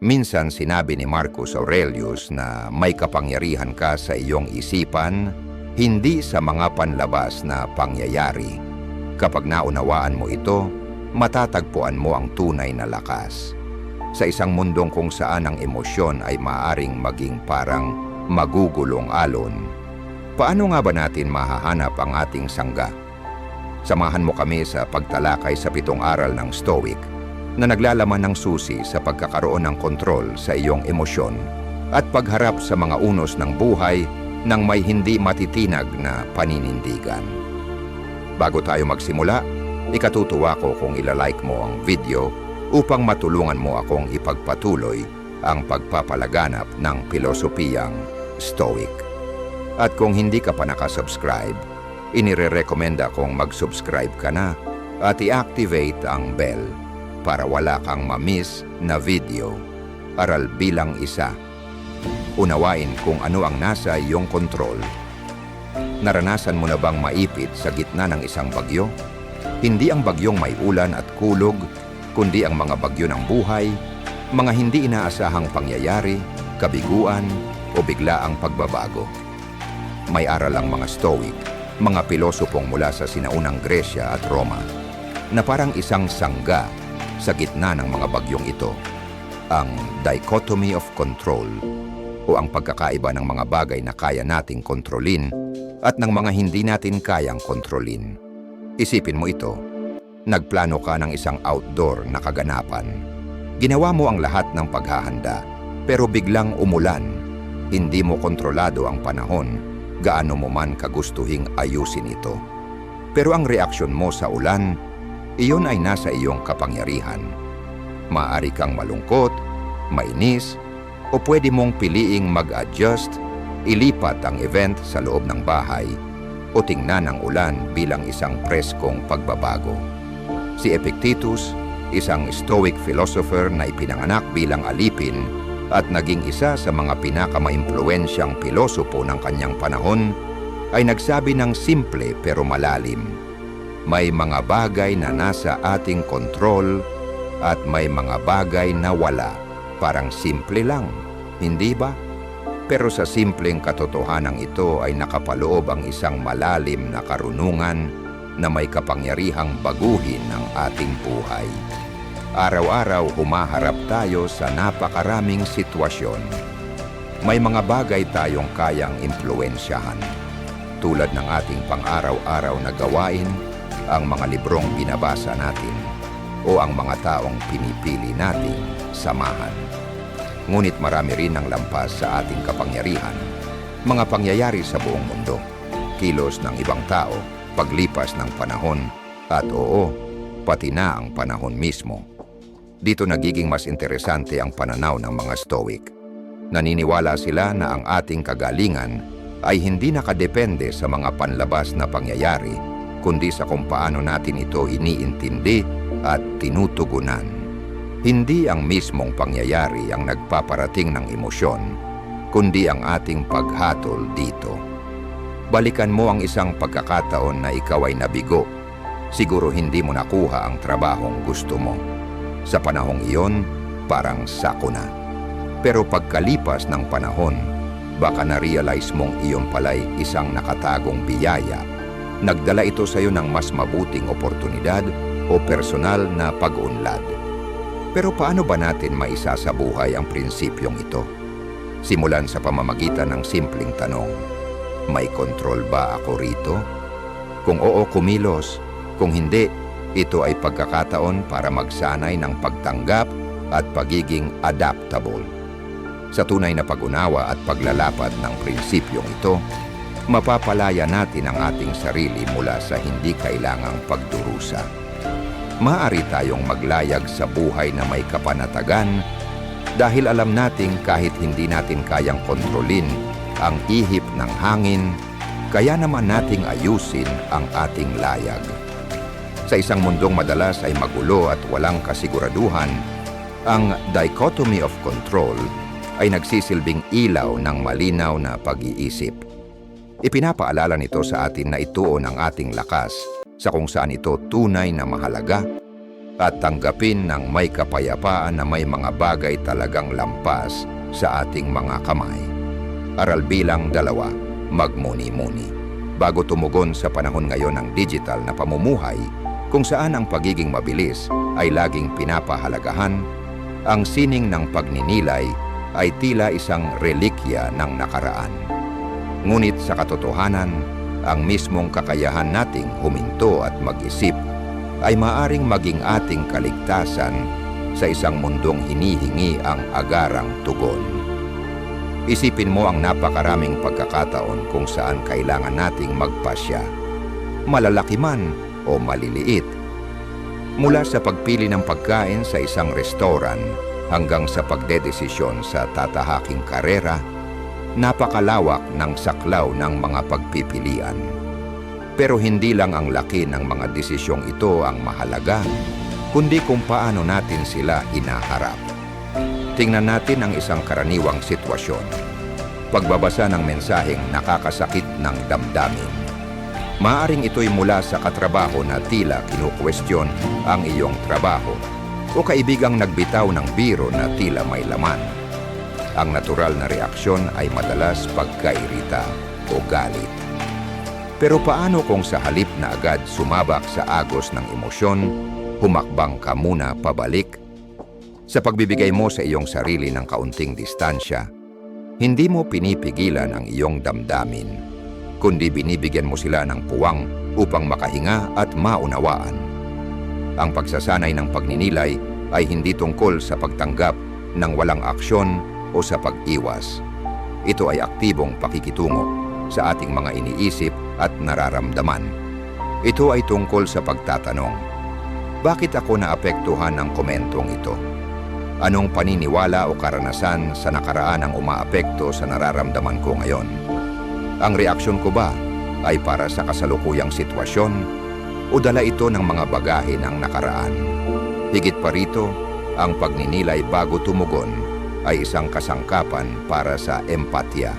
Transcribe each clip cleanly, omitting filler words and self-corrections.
Minsan sinabi ni Marcus Aurelius na may kapangyarihan ka sa iyong isipan, hindi sa mga panlabas na pangyayari. Kapag naunawaan mo ito, matatagpuan mo ang tunay na lakas. Sa isang mundong kung saan ang emosyon ay maaring maging parang magugulong alon, paano nga ba natin mahahanap ang ating sangga? Samahan mo kami sa pagtalakay sa 7 aral ng Stoic na naglalaman ng susi sa pagkakaroon ng kontrol sa iyong emosyon at pagharap sa mga unos ng buhay ng may hindi matitinag na paninindigan. Bago tayo magsimula, ikatutuwa ko kung ilalike mo ang video upang matulungan mo akong ipagpatuloy ang pagpapalaganap ng pilosopiyang Stoic. At kung hindi ka pa nakasubscribe, inirerekomenda kong mag-subscribe ka na at i-activate ang bell para wala kang ma-miss na video. Aral bilang 1. Unawain kung ano ang nasa iyong kontrol. Naranasan mo na bang maipit sa gitna ng isang bagyo? Hindi ang bagyong may ulan at kulog, kundi ang mga bagyo ng buhay, mga hindi inaasahang pangyayari, kabiguan o biglaang pagbabago. May aral ang mga Stoic, mga pilosopong mula sa sinaunang Gresya at Roma, na parang isang sangga sa gitna ng mga bagyong ito, ang dichotomy of control o ang pagkakaiba ng mga bagay na kaya nating kontrolin at ng mga hindi natin kayang kontrolin. Isipin mo ito, nagplano ka ng isang outdoor na kaganapan. Ginawa mo ang lahat ng paghahanda, pero biglang umulan. Hindi mo kontrolado ang panahon, gaano mo man kagustuhing ayusin ito. Pero ang reaksyon mo sa ulan, iyon ay nasa iyong kapangyarihan. Maaari kang malungkot, mainis, o pwede mong piliing mag-adjust, ilipat ang event sa loob ng bahay, o tingnan ang ulan bilang isang preskong pagbabago. Si Epictetus, isang Stoic philosopher na ipinanganak bilang alipin at naging isa sa mga pinakamaimpluwensyang pilosopo ng kanyang panahon, ay nagsabi ng simple pero malalim. May mga bagay na nasa ating kontrol at may mga bagay na wala. Parang simple lang, hindi ba? Pero sa simpleng katotohanan ito ay nakapaloob ang isang malalim na karunungan na may kapangyarihang baguhin ang ating buhay. Araw-araw humaharap tayo sa napakaraming sitwasyon. May mga bagay tayong kayang impluwensyahan, tulad ng ating pang-araw-araw na gawain, ang mga librong binabasa natin, o ang mga taong pinipili nating samahan. Ngunit marami rin ang lampas sa ating kapangyarihan, mga pangyayari sa buong mundo, kilos ng ibang tao, paglipas ng panahon, at pati na ang panahon mismo. Dito nagiging mas interesante ang pananaw ng mga Stoic. Naniniwala sila na ang ating kagalingan ay hindi nakadepende sa mga panlabas na pangyayari, kundi sa kung paano natin ito iniintindi at tinutugunan. Hindi ang mismong pangyayari ang nagpaparating ng emosyon, kundi ang ating paghatol dito. Balikan mo ang isang pagkakataon na ikaw ay nabigo. Siguro hindi mo nakuha ang trabahong gusto mo. Sa panahong iyon, parang sako na. Pero pagkalipas ng panahon, baka na-realize mong iyon pala'y isang nakatagong biyaya. Nagdala ito sa iyo ng mas mabuting oportunidad o personal na pag-unlad. Pero paano ba natin maisasabuhay ang prinsipyong ito? Simulan sa pamamagitan ng simpleng tanong, may kontrol ba ako rito? Kung oo, kumilos. Kung hindi, ito ay pagkakataon para magsanay ng pagtanggap at pagiging adaptable. Sa tunay na pag-unawa at paglalapad ng prinsipyong ito, mapapalaya natin ang ating sarili mula sa hindi kailangang pagdurusa. Maaari tayong maglayag sa buhay na may kapanatagan dahil alam nating kahit hindi natin kayang kontrolin ang ihip ng hangin, kaya naman nating ayusin ang ating layag. Sa isang mundong madalas ay magulo at walang kasiguraduhan, ang dichotomy of control ay nagsisilbing ilaw ng malinaw na pag-iisip. Ipinapaalala nito sa atin na ituon ang ating lakas sa kung saan ito tunay na mahalaga at tanggapin ng may kapayapaan na may mga bagay talagang lampas sa ating mga kamay. Aral bilang 2, magmuni-muni. Bago tumugon sa panahon ngayon ng digital na pamumuhay, kung saan ang pagiging mabilis ay laging pinapahalagahan, ang sining ng pagninilay ay tila isang relikya ng nakaraan. Ngunit sa katotohanan, ang mismong kakayahan nating huminto at mag-isip ay maaring maging ating kaligtasan sa isang mundong hinihingi ang agarang tugon. Isipin mo ang napakaraming pagkakataon kung saan kailangan nating magpasya, malalaki man o maliliit. Mula sa pagpili ng pagkain sa isang restoran hanggang sa pagdedesisyon sa tatahaking karera, napakalawak ng saklaw ng mga pagpipilian. Pero hindi lang ang laki ng mga desisyong ito ang mahalaga, kundi kung paano natin sila hinaharap. Tingnan natin ang isang karaniwang sitwasyon. Pagbabasa ng mensaheng nakakasakit ng damdamin. Maaring ito'y mula sa katrabaho na tila kinukwestiyon ang iyong trabaho o kaibigang nagbitaw ng biro na tila may laman. Ang natural na reaksyon ay madalas pagkairita o galit. Pero paano kung sa halip na agad sumabak sa agos ng emosyon, humakbang ka muna pabalik? Sa pagbibigay mo sa iyong sarili ng kaunting distansya, hindi mo pinipigilan ang iyong damdamin, kundi binibigyan mo sila ng puwang upang makahinga at maunawaan. Ang pagsasanay ng pagninilay ay hindi tungkol sa pagtanggap ng walang aksyon o sa pag-iwas. Ito ay aktibong pakikitungo sa ating mga iniisip at nararamdaman. Ito ay tungkol sa pagtatanong, bakit ako naapektuhan ng komentong ito? Anong paniniwala o karanasan sa nakaraan ang umaapekto sa nararamdaman ko ngayon? Ang reaksyon ko ba ay para sa kasalukuyang sitwasyon o dala ito ng mga bagahe ng nakaraan? Higit pa rito, ang pagninilay bago tumugon ay isang kasangkapan para sa empatya.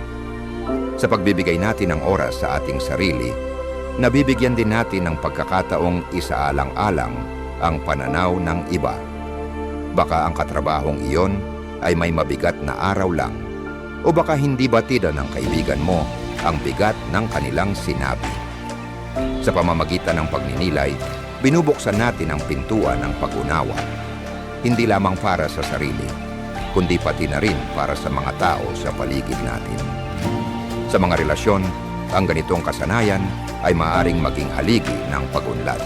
Sa pagbibigay natin ng oras sa ating sarili, nabibigyan din natin ng pagkakataong isaalang-alang ang pananaw ng iba. Baka ang katrabahong iyon ay may mabigat na araw lang, o baka hindi batida ng kaibigan mo ang bigat ng kanilang sinabi. Sa pamamagitan ng pagninilay, binubuksan natin ang pintuan ng pag-unawa, hindi lamang para sa sarili, kundi pati na rin para sa mga tao sa paligid natin. Sa mga relasyon, ang ganitong kasanayan ay maaaring maging haligi ng pag-unlad.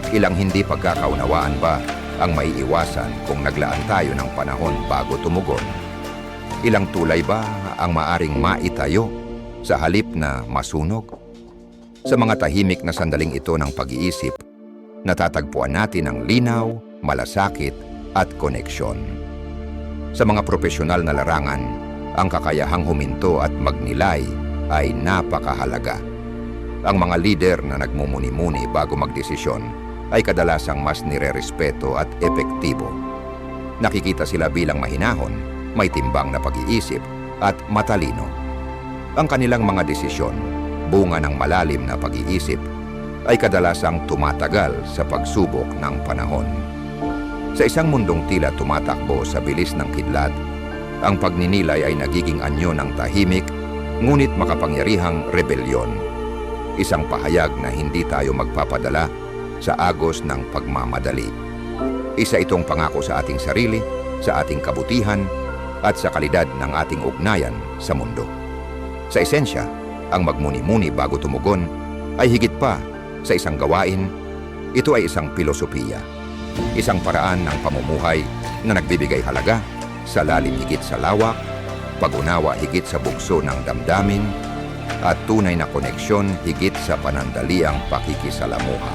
Ilang hindi pagkakaunawaan ba ang maiiwasan kung naglaan tayo ng panahon bago tumugon? Ilang tulay ba ang maaring maitayo sa halip na masunog? Sa mga tahimik na sandaling ito ng pag-iisip, natatagpuan natin ang linaw, malasakit at koneksyon. Sa mga profesional na larangan, ang kakayahang huminto at magnilay ay napakahalaga. Ang mga lider na nagmumuni-muni bago magdesisyon ay kadalasang mas nirerespeto at epektibo. Nakikita sila bilang mahinahon, may timbang na pag-iisip at matalino. Ang kanilang mga desisyon, bunga ng malalim na pag-iisip, ay kadalasang tumatagal sa pagsubok ng panahon. Sa isang mundong tila tumatakbo sa bilis ng kidlat, ang pagninilay ay nagiging anyo ng tahimik, ngunit makapangyarihang rebelyon. Isang pahayag na hindi tayo magpapadala sa agos ng pagmamadali. Isa itong pangako sa ating sarili, sa ating kabutihan, at sa kalidad ng ating ugnayan sa mundo. Sa esensya, ang magmuni-muni bago tumugon ay higit pa sa isang gawain, ito ay isang filosofiya, isang paraan ng pamumuhay na nagbibigay halaga sa lalim higit sa lawak, pag-unawa higit sa bugso ng damdamin, at tunay na koneksyon higit sa panandaliang pakikisalamuha.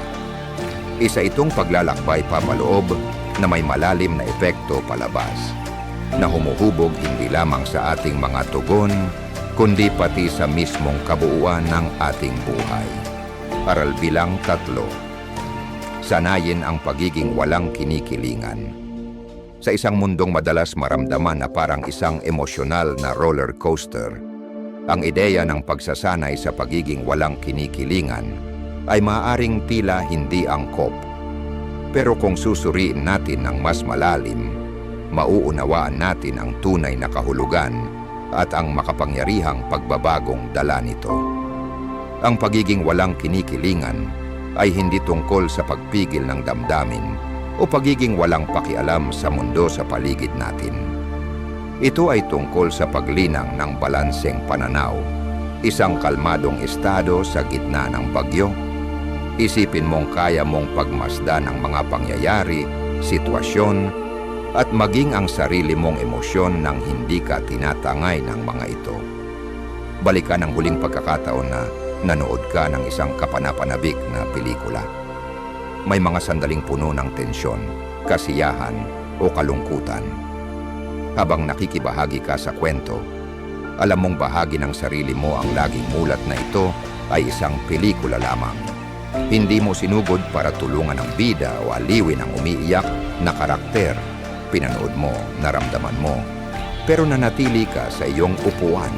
Isa itong paglalakbay papaloob na may malalim na epekto palabas, na humuhubog hindi lamang sa ating mga tugon, kundi pati sa mismong kabuuan ng ating buhay. Aral bilang 3. Sanayin ang pagiging walang kinikilingan. Sa isang mundong madalas maramdaman na parang isang emosyonal na roller coaster, ang ideya ng pagsasanay sa pagiging walang kinikilingan ay maaaring tila hindi angkop. Pero kung susuriin natin ng mas malalim, mauunawaan natin ang tunay na kahulugan at ang makapangyarihang pagbabagong dala nito. Ang pagiging walang kinikilingan ay hindi tungkol sa pagpigil ng damdamin o pagiging walang pakialam sa mundo sa paligid natin. Ito ay tungkol sa paglinang ng balanseng pananaw, isang kalmadong estado sa gitna ng bagyo. Isipin mong kaya mong pagmasdan ng mga pangyayari, sitwasyon, at maging ang sarili mong emosyon nang hindi ka tinatangay ng mga ito. Balikan ang huling pagkakataon na nanood ka ng isang kapanapanabik na pelikula. May mga sandaling puno ng tensyon, kasiyahan o kalungkutan. Habang nakikibahagi ka sa kwento, alam mong bahagi ng sarili mo ang laging mulat na ito ay isang pelikula lamang. Hindi mo sinugod para tulungan ang bida o aliwin ang umiiyak na karakter. Pinanood mo, naramdaman mo, pero nanatili ka sa iyong upuan.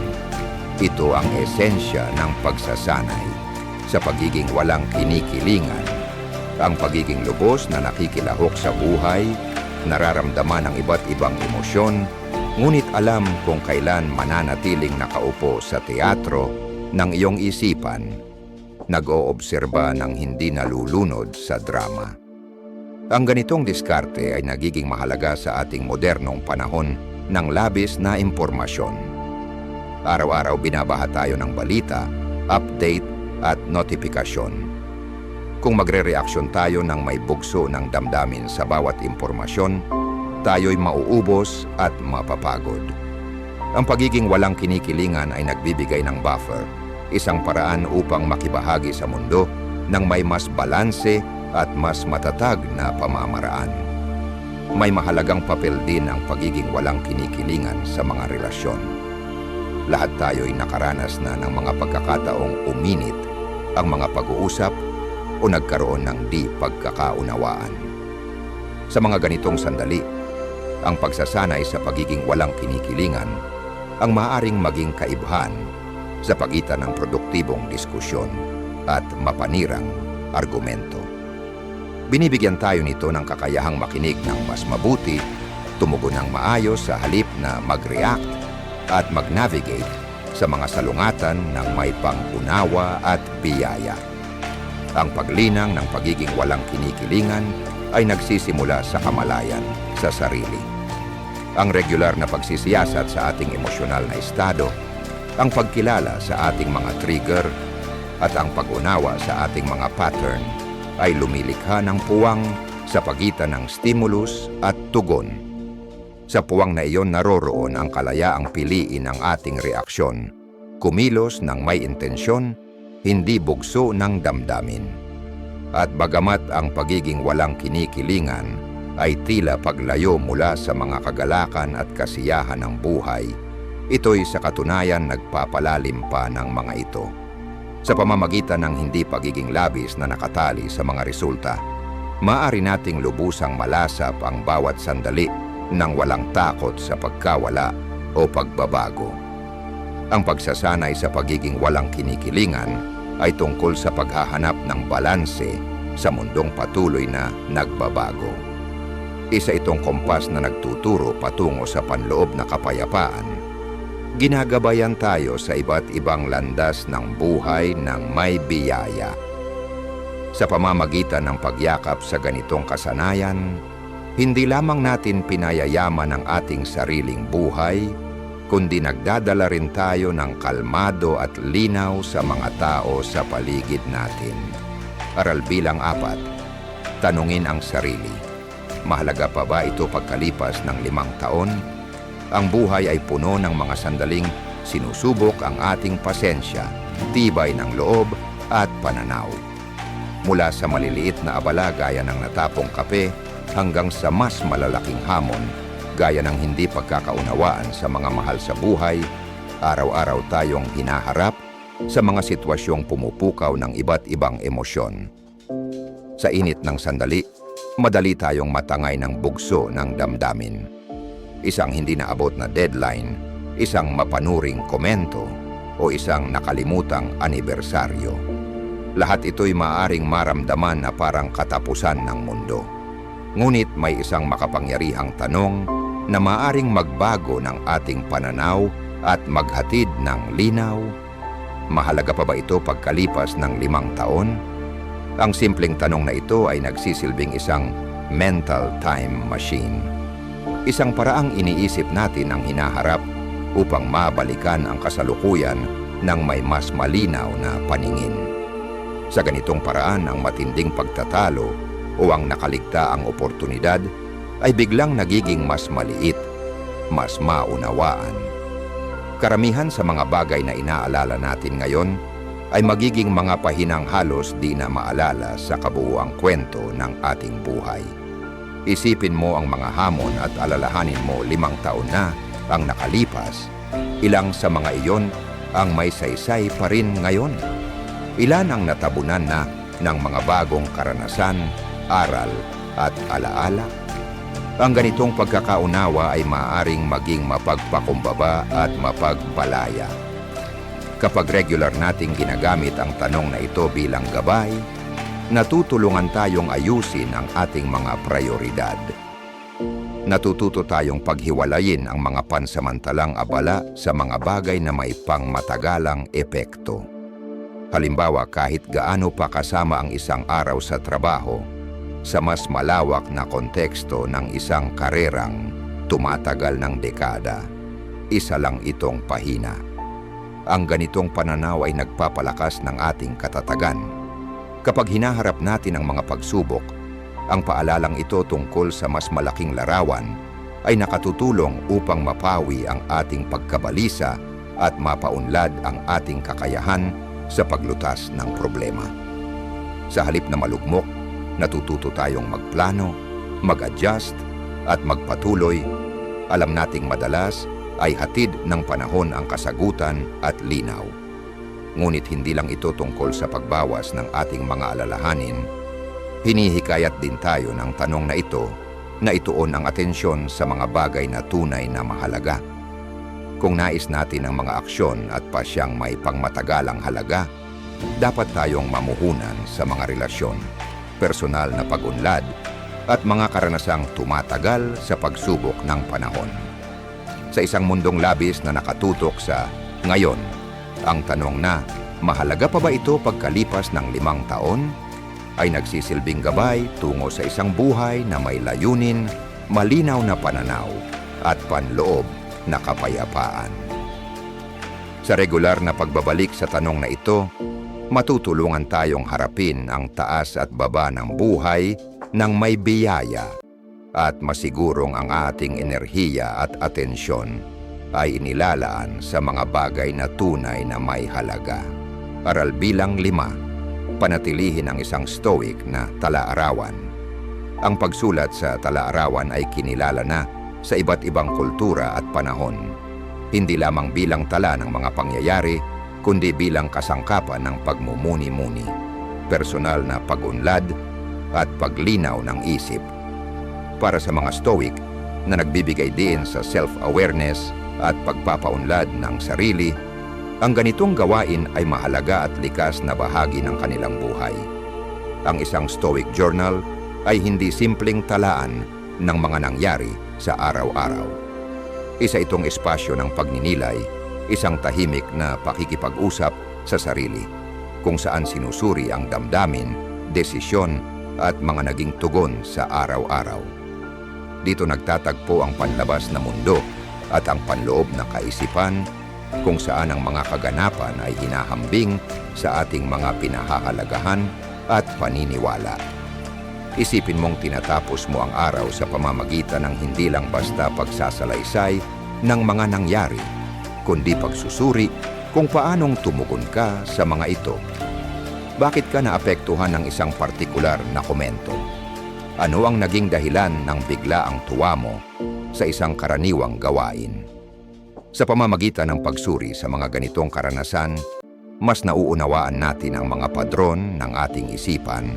Ito ang esensya ng pagsasanay sa pagiging walang kinikilingan, ang pagiging lubos na nakikilahok sa buhay, nararamdaman ang iba't ibang emosyon, ngunit alam kung kailan mananatiling nakaupo sa teatro ng iyong isipan, nag-oobserba ng hindi nalulunod sa drama. Ang ganitong diskarte ay nagiging mahalaga sa ating modernong panahon ng labis na impormasyon. Araw-araw binabaha tayo ng balita, update at notifikasyon. Kung magre-reaksyon tayo ng may bugso ng damdamin sa bawat impormasyon, tayo'y mauubos at mapapagod. Ang pagiging walang kinikilingan ay nagbibigay ng buffer, isang paraan upang makibahagi sa mundo ng may mas balanse at mas matatag na pamamaraan. May mahalagang papel din ang pagiging walang kinikilingan sa mga relasyon. Lahat tayo'y nakaranas na ng mga pagkakataong uminit ang mga pag-uusap o nagkaroon ng di pagkakaunawaan. Sa mga ganitong sandali, ang pagsasanay sa pagiging walang kinikilingan ang maaaring maging kaibhan sa pagitan ng produktibong diskusyon at mapanirang argumento. Binibigyan tayo nito ng kakayahang makinig ng mas mabuti, tumugon ng maayos sa halip na mag-react at mag-navigate sa mga salungatan ng may pang-unawa at biyaya. Ang paglinang ng pagiging walang kinikilingan ay nagsisimula sa kamalayan sa sarili. Ang regular na pagsisiyasat sa ating emosyonal na estado, ang pagkilala sa ating mga trigger at ang pag-unawa sa ating mga pattern ay lumilikha ng puwang sa pagitan ng stimulus at tugon. Sa puwang na iyon naroroon ang kalayaang piliin ng ating reaksyon, kumilos ng may intensyon, hindi bugso ng damdamin. At bagamat ang pagiging walang kinikilingan ay tila paglayo mula sa mga kagalakan at kasiyahan ng buhay, ito'y sa katunayan nagpapalalim pa ng mga ito. Sa pamamagitan ng hindi pagiging labis na nakatali sa mga resulta, maaari nating lubusang malasap ang bawat sandali ng walang takot sa pagkawala o pagbabago. Ang pagsasanay sa pagiging walang kinikilingan ay tungkol sa paghahanap ng balanse sa mundong patuloy na nagbabago. Isa itong kompas na nagtuturo patungo sa panloob na kapayapaan. Ginagabayan tayo sa iba't ibang landas ng buhay ng may biyaya. Sa pamamagitan ng pagyakap sa ganitong kasanayan, hindi lamang natin pinayayaman ang ating sariling buhay, kundi nagdadala rin tayo ng kalmado at linaw sa mga tao sa paligid natin. Aral bilang 4, tanungin ang sarili. Mahalaga pa ba ito pagkalipas ng 5 taon? Ang buhay ay puno ng mga sandaling sinusubok ang ating pasensya, tibay ng loob at pananaw. Mula sa maliliit na abala gaya ng natapong kape hanggang sa mas malalaking hamon gaya ng hindi pagkakaunawaan sa mga mahal sa buhay, araw-araw tayong hinaharap sa mga sitwasyong pumupukaw ng iba't ibang emosyon. Sa init ng sandali, madali tayong matangay ng bugso ng damdamin. Isang hindi naabot na deadline, isang mapanuring komento, o isang nakalimutang anibersaryo. Lahat ito'y maaaring maramdaman na parang katapusan ng mundo. Ngunit may isang makapangyarihang tanong na maaring magbago ng ating pananaw at maghatid ng linaw. Mahalaga pa ba ito pagkalipas ng 5 taon? Ang simpleng tanong na ito ay nagsisilbing isang mental time machine. Isang paraang iniisip natin ang hinaharap upang mabalikan ang kasalukuyan ng may mas malinaw na paningin. Sa ganitong paraan, ang matinding pagtatalo o ang nakaligtaang oportunidad ay biglang nagiging mas maliit, mas maunawaan. Karamihan sa mga bagay na inaalala natin ngayon ay magiging mga pahinang halos di na maalala sa kabuuang kwento ng ating buhay. Isipin mo ang mga hamon at alalahanin mo 5 taon na ang nakalipas. Ilang sa mga iyon ang may saysay pa rin ngayon. Ilan ang natabunan na ng mga bagong karanasan, aral at alaala. Ang ganitong pagkakaunawa ay maaaring maging mapagpakumbaba at mapagpalaya. Kapag regular nating ginagamit ang tanong na ito bilang gabay, natutulungan tayong ayusin ang ating mga prioridad. Natututo tayong paghiwalayin ang mga pansamantalang abala sa mga bagay na may pangmatagalang epekto. Halimbawa, kahit gaano pa kasama ang isang araw sa trabaho, sa mas malawak na konteksto ng isang karerang tumatagal ng dekada, isa lang itong pahina. Ang ganitong pananaw ay nagpapalakas ng ating katatagan. Kapag hinaharap natin ang mga pagsubok, ang paalalang ito tungkol sa mas malaking larawan ay nakatutulong upang mapawi ang ating pagkabalisa at mapaunlad ang ating kakayahan sa paglutas ng problema. Sa halip na malugmok, natututo tayong magplano, mag-adjust at magpatuloy. Alam nating madalas ay hatid ng panahon ang kasagutan at linaw. Ngunit hindi lang ito tungkol sa pagbawas ng ating mga alalahanin. Hinihikayat din tayo ng tanong na ito na ituon ang atensyon sa mga bagay na tunay na mahalaga. Kung nais natin ang mga aksyon at pasyang may pangmatagalang halaga, dapat tayong mamuhunan sa mga relasyon, personal na pag-unlad at mga karanasang tumatagal sa pagsubok ng panahon. Sa isang mundong labis na nakatutok sa ngayon, ang tanong na mahalaga pa ba ito pagkalipas ng 5 taon ay nagsisilbing gabay tungo sa isang buhay na may layunin, malinaw na pananaw at panloob na kapayapaan. Sa regular na pagbabalik sa tanong na ito, matutulungan tayong harapin ang taas at baba ng buhay ng may biyaya at masigurong ang ating enerhiya at atensyon ay inilalaan sa mga bagay na tunay na may halaga. Aral bilang 5, panatilihin ang isang stoic na tala-arawan. Ang pagsulat sa tala-arawan ay kinilala na sa iba't ibang kultura at panahon, hindi lamang bilang tala ng mga pangyayari, kundi bilang kasangkapan ng pagmumuni-muni, personal na pag-unlad at paglinaw ng isip. Para sa mga stoic na nagbibigay din sa self-awareness at pagpapaunlad ng sarili, ang ganitong gawain ay mahalaga at likas na bahagi ng kanilang buhay. Ang isang stoic journal ay hindi simpleng talaan ng mga nangyari sa araw-araw. Isa itong espasyo ng pagninilay, isang tahimik na pakikipag-usap sa sarili, kung saan sinusuri ang damdamin, desisyon at mga naging tugon sa araw-araw. Dito nagtatagpo ang panlabas na mundo at ang panloob na kaisipan, kung saan ang mga kaganapan ay hinahambing sa ating mga pinahahalagahan at paniniwala. Isipin mong tinatapos mo ang araw sa pamamagitan ng hindi lang basta pagsasalaysay ng mga nangyari, kundi pagsusuri kung paanong tumugon ka sa mga ito. Bakit ka naapektuhan ng isang partikular na komento? Ano ang naging dahilan ng biglaang tuwa mo sa isang karaniwang gawain? Sa pamamagitan ng pagsuri sa mga ganitong karanasan, mas nauunawaan natin ang mga padron ng ating isipan,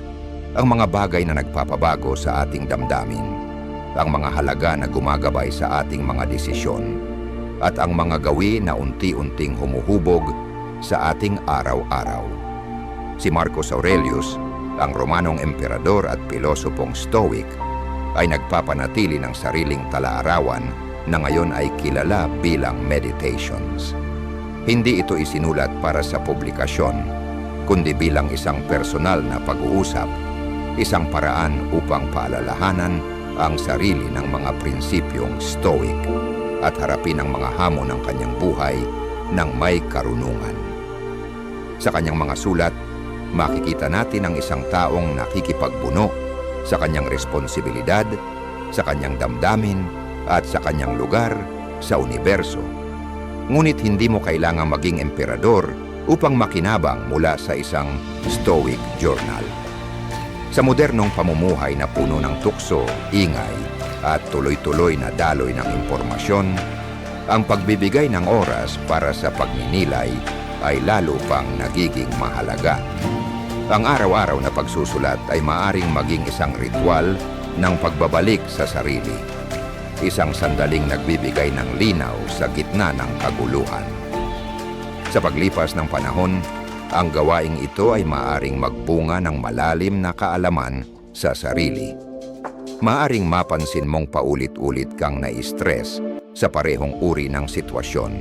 ang mga bagay na nagpapabago sa ating damdamin, ang mga halaga na gumagabay sa ating mga desisyon, at ang mga gawin na unti-unting humuhubog sa ating araw-araw. Si Marcus Aurelius, ang Romanong emperador at pilosopong Stoic, ay nagpapanatili ng sariling talaarawan na ngayon ay kilala bilang meditations. Hindi ito isinulat para sa publikasyon, kundi bilang isang personal na pag-uusap, isang paraan upang paalalahanan ang sarili ng mga prinsipyong Stoic at harapin ang mga hamon ng kanyang buhay ng may karunungan. Sa kanyang mga sulat, makikita natin ang isang taong nakikipagbuno sa kanyang responsibilidad, sa kanyang damdamin, at sa kanyang lugar sa universo. Ngunit hindi mo kailangang maging emperador upang makinabang mula sa isang Stoic journal. Sa modernong pamumuhay na puno ng tukso, ingay, at tuloy-tuloy na daloy ng impormasyon, ang pagbibigay ng oras para sa pagninilay ay lalo pang nagiging mahalaga. Ang araw-araw na pagsusulat ay maaring maging isang ritual ng pagbabalik sa sarili. Isang sandaling nagbibigay ng linaw sa gitna ng kaguluhan. Sa paglipas ng panahon, ang gawaing ito ay maaring magbunga ng malalim na kaalaman sa sarili. Maaring mapansin mong paulit-ulit kang nai-stress sa parehong uri ng sitwasyon.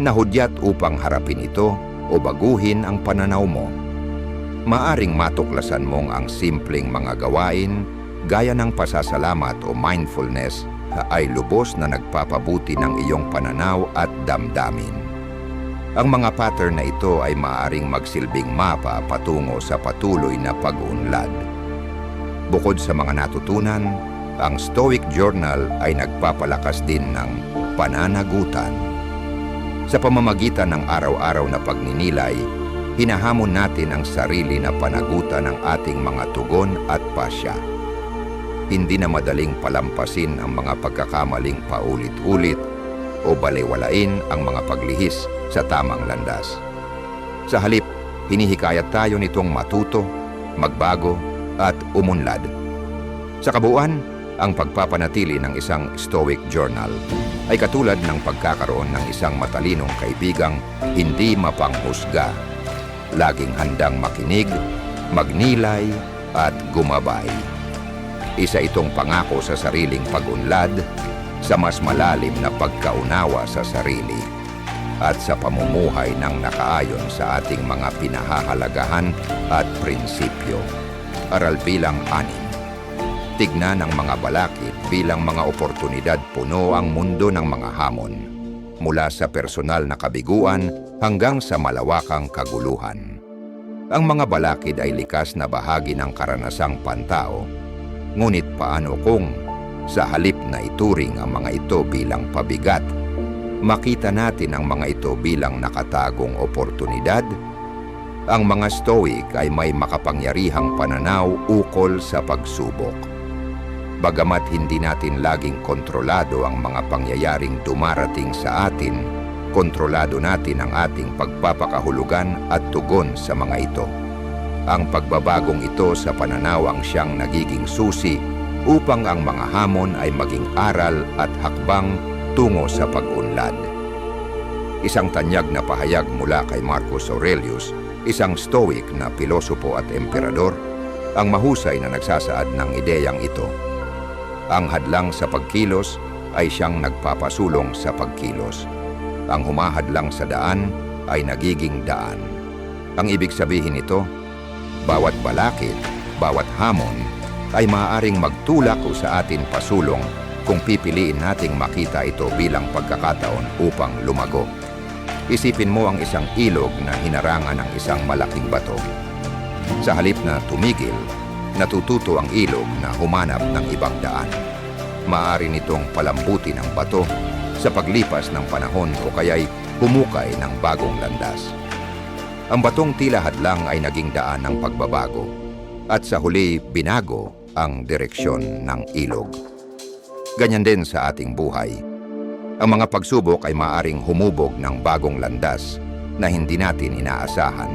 Nahudyat upang harapin ito o baguhin ang pananaw mo. Maaring matuklasan mong ang simpleng mga gawain gaya ng pasasalamat o mindfulness ay lubos na nagpapabuti ng iyong pananaw at damdamin. Ang mga pattern na ito ay maaaring magsilbing mapa patungo sa patuloy na pag-unlad. Bukod sa mga natutunan, ang Stoic Journal ay nagpapalakas din ng pananagutan. Sa pamamagitan ng araw-araw na pagninilay, hinahamon natin ang sarili na panagutan ng ating mga tugon at pasya. Hindi na madaling palampasin ang mga pagkakamaling paulit-ulit o balewalain ang mga paglihis sa tamang landas. Sa halip, hinihikayat tayo nitong matuto, magbago, at umunlad. Sa kabuuan, ang pagpapanatili ng isang Stoic journal ay katulad ng pagkakaroon ng isang matalinong kaibigang hindi mapanghusga, laging handang makinig, magnilay, at gumabay. Isa itong pangako sa sariling pag-unlad, sa mas malalim na pagkaunawa sa sarili, at sa pamumuhay ng nakaayon sa ating mga pinahahalagahan at prinsipyo. Aral bilang 6. Tignan ang mga balakid bilang mga oportunidad. Puno ang mundo ng mga hamon, mula sa personal na kabiguan hanggang sa malawakang kaguluhan. Ang mga balakid ay likas na bahagi ng karanasang pantao. Ngunit paano kung, sa halip na ituring ang mga ito bilang pabigat, makita natin ang mga ito bilang nakatagong oportunidad? Ang mga Stoic ay may makapangyarihang pananaw ukol sa pagsubok. Bagamat hindi natin laging kontrolado ang mga pangyayaring dumarating sa atin, kontrolado natin ang ating pagpapakahulugan at tugon sa mga ito. Ang pagbabagong ito sa pananaw ang siyang nagiging susi upang ang mga hamon ay maging aral at hakbang tungo sa pag-unlad. Isang tanyag na pahayag mula kay Marcus Aurelius, isang Stoic na pilosopo at emperador, ang mahusay na nagsasaad ng ideyang ito. Ang hadlang sa pagkilos ay siyang nagpapasulong sa pagkilos. Ang humahadlang sa daan ay nagiging daan. Ang ibig sabihin nito, bawat balakid, bawat hamon, ay maaaring magtulak sa atin pasulong kung pipiliin nating makita ito bilang pagkakataon upang lumago. Isipin mo ang isang ilog na hinarangan ng isang malaking bato. Sa halip na tumigil, natututo ang ilog na humanap ng ibang daan. Maaari nitong palambutin ang bato sa paglipas ng panahon o kaya'y humukay ng bagong landas. Ang batong tila hadlang ay naging daan ng pagbabago at sa huli binago ang direksyon ng ilog. Ganyan din sa ating buhay. Ang mga pagsubok ay maaring humubog ng bagong landas na hindi natin inaasahan.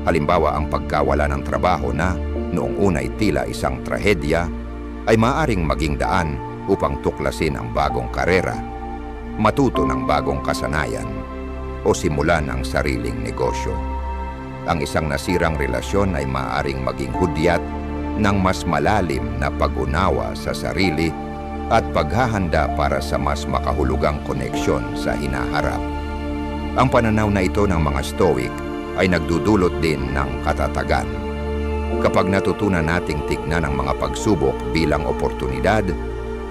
Halimbawa, ang pagkawala ng trabaho na noong una'y tila isang trahedya ay maaring maging daan upang tuklasin ang bagong karera, matuto ng bagong kasanayan, o simulan ang sariling negosyo. Ang isang nasirang relasyon ay maaaring maging hudyat ng mas malalim na pag-unawa sa sarili at paghahanda para sa mas makahulugang koneksyon sa hinaharap. Ang pananaw na ito ng mga Stoic ay nagdudulot din ng katatagan. Kapag natutunan nating tignan ang mga pagsubok bilang oportunidad,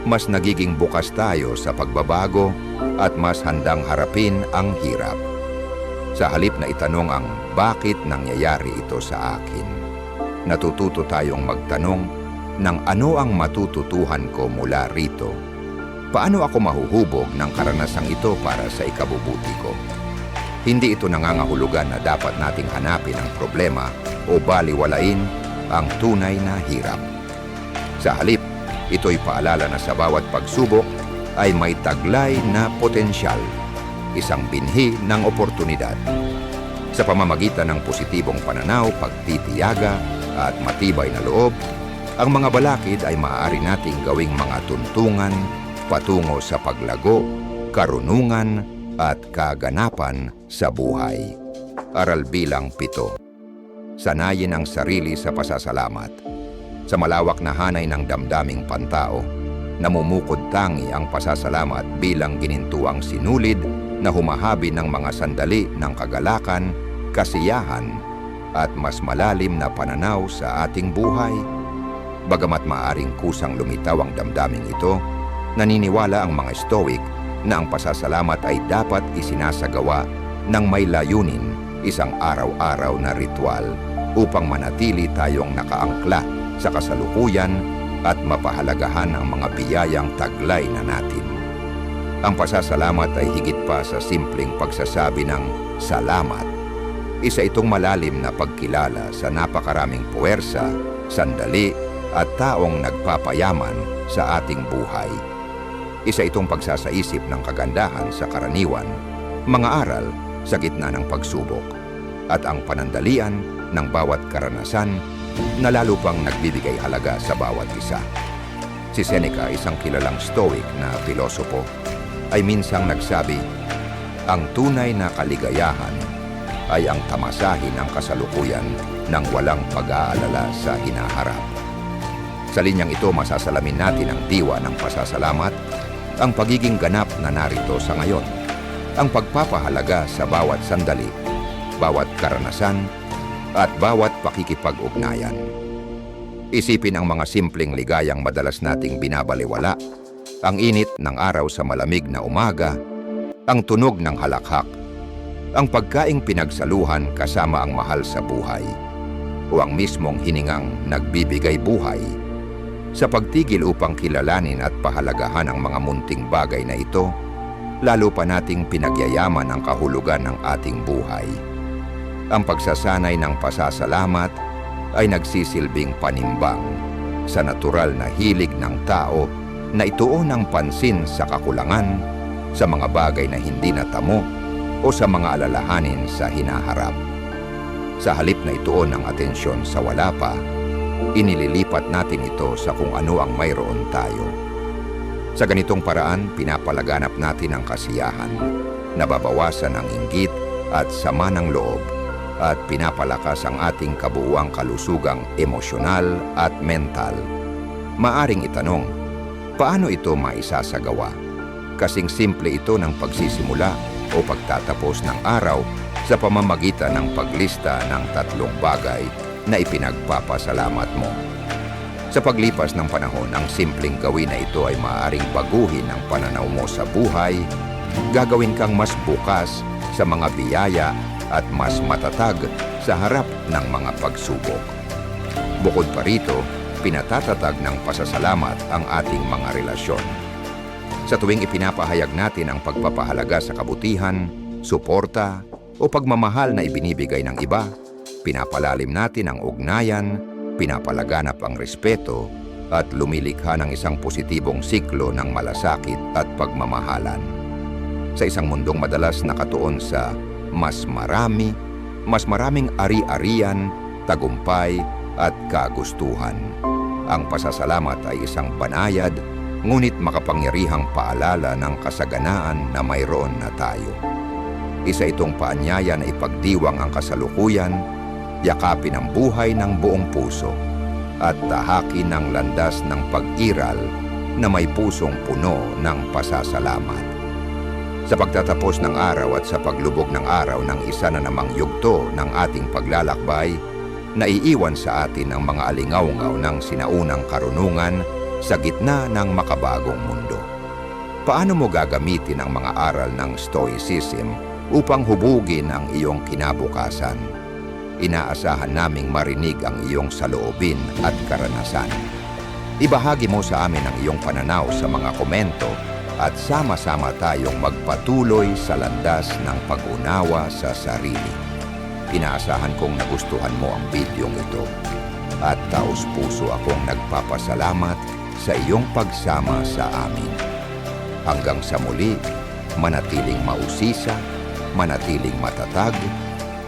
mas nagiging bukas tayo sa pagbabago at mas handang harapin ang hirap. Sa halip na itanong ang bakit nangyayari ito sa akin, natututo tayong magtanong ng ano ang matututuhan ko mula rito. Paano ako mahuhubog ng karanasang ito para sa ikabubuti ko? Hindi ito nangangahulugan na dapat nating hanapin ang problema o baliwalain ang tunay na hirap. Sa halip, ito'y paalala na sa bawat pagsubok ay may taglay na potensyal, isang binhi ng oportunidad. Sa pamamagitan ng positibong pananaw, pagtitiyaga at matibay na loob, ang mga balakid ay maaari nating gawing mga tuntungan patungo sa paglago, karunungan at kaganapan sa buhay. Aral bilang 7. Sanayin ang sarili sa pasasalamat. Sa malawak na hanay ng damdaming pantao, namumukod tangi ang pasasalamat bilang ginintuang sinulid na humahabi ng mga sandali ng kagalakan, kasiyahan, at mas malalim na pananaw sa ating buhay. Bagamat maaring kusang lumitaw ang damdaming ito, naniniwala ang mga Stoic na ang pasasalamat ay dapat isinasagawa ng may layunin, isang araw-araw na ritual upang manatili tayong nakaangkla sa kasalukuyan at mapahalagahan ang mga biyayang taglay na natin. Ang pasasalamat ay higit pa sa simpleng pagsasabi ng salamat. Isa itong malalim na pagkilala sa napakaraming puwersa, sandali at taong nagpapayaman sa ating buhay. Isa itong pagsasaisip ng kagandahan sa karaniwan, mga aral sa gitna ng pagsubok, at ang panandalian ng bawat karanasan na lalo pang nagbibigay halaga sa bawat isa. Si Seneca, isang kilalang Stoic na pilosopo, ay minsang nagsabi, ang tunay na kaligayahan ay ang tamasahin ng kasalukuyan ng walang pag-aalala sa hinaharap. Sa linyang ito, masasalamin natin ang diwa ng pasasalamat, ang pagiging ganap na narito sa ngayon, ang pagpapahalaga sa bawat sandali, bawat karanasan, at bawat pakikipag-ugnayan. Isipin ang mga simpleng ligayang madalas nating binabaliwala, ang init ng araw sa malamig na umaga, ang tunog ng halakhak, ang pagkaing pinagsaluhan kasama ang mahal sa buhay, o ang mismong hiningang nagbibigay buhay. Sa pagtigil upang kilalanin at pahalagahan ang mga munting bagay na ito, lalo pa nating pinagyayaman ang kahulugan ng ating buhay. Ang pagsasanay ng pasasalamat ay nagsisilbing panimbang sa natural na hilig ng tao na ituon ng pansin sa kakulangan, sa mga bagay na hindi natamo, o sa mga alalahanin sa hinaharap. Sa halip na ituon ang atensyon sa wala pa, inililipat natin ito sa kung ano ang mayroon tayo. Sa ganitong paraan, pinapalaganap natin ang kasiyahan, nababawasan ang inggit at sama ng loob, at pinapalakas ang ating kabuuang kalusugang emosyonal at mental. Maaring itanong, paano ito maisasagawa? Kasing simple ito ng pagsisimula o pagtatapos ng araw sa pamamagitan ng paglista ng 3 bagay na ipinagpapasalamat mo. Sa paglipas ng panahon, ang simpleng gawin na ito ay maaaring baguhin ang pananaw mo sa buhay, gagawin kang mas bukas sa mga biyaya at mas matatag sa harap ng mga pagsubok. Bukod pa rito, pinatatatag ng pasasalamat ang ating mga relasyon. Sa tuwing ipinapahayag natin ang pagpapahalaga sa kabutihan, suporta o pagmamahal na ibinibigay ng iba, pinapalalim natin ang ugnayan, pinapalaganap ang respeto, at lumilikha ng isang positibong siklo ng malasakit at pagmamahalan. Sa isang mundong madalas nakatuon sa mas maraming ari-arian, tagumpay at kagustuhan, ang pasasalamat ay isang banayad ngunit makapangyarihang paalala ng kasaganaan na mayroon na tayo. Isa itong paanyaya na ipagdiwang ang kasalukuyan, yakapin ang buhay ng buong puso, at tahakin ng landas ng pag-iral na may pusong puno ng pasasalamat. Sa pagtatapos ng araw at sa paglubog ng araw ng isa na namang yugto ng ating paglalakbay, naiiwan sa atin ang mga alingawngaw ng sinaunang karunungan sa gitna ng makabagong mundo. Paano mo gagamitin ang mga aral ng Stoicism upang hubugin ang iyong kinabukasan? Inaasahan naming marinig ang iyong saloobin at karanasan. Ibahagi mo sa amin ang iyong pananaw sa mga komento at sama-sama tayong magpatuloy sa landas ng pag-unawa sa sarili. Inaasahan kong nagustuhan mo ang bidyong ito at taos-puso akong nagpapasalamat sa iyong pagsama sa amin. Hanggang sa muli, manatiling mausisa, manatiling matatag,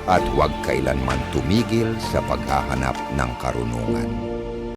at huwag kailanman tumigil sa paghahanap ng karunungan.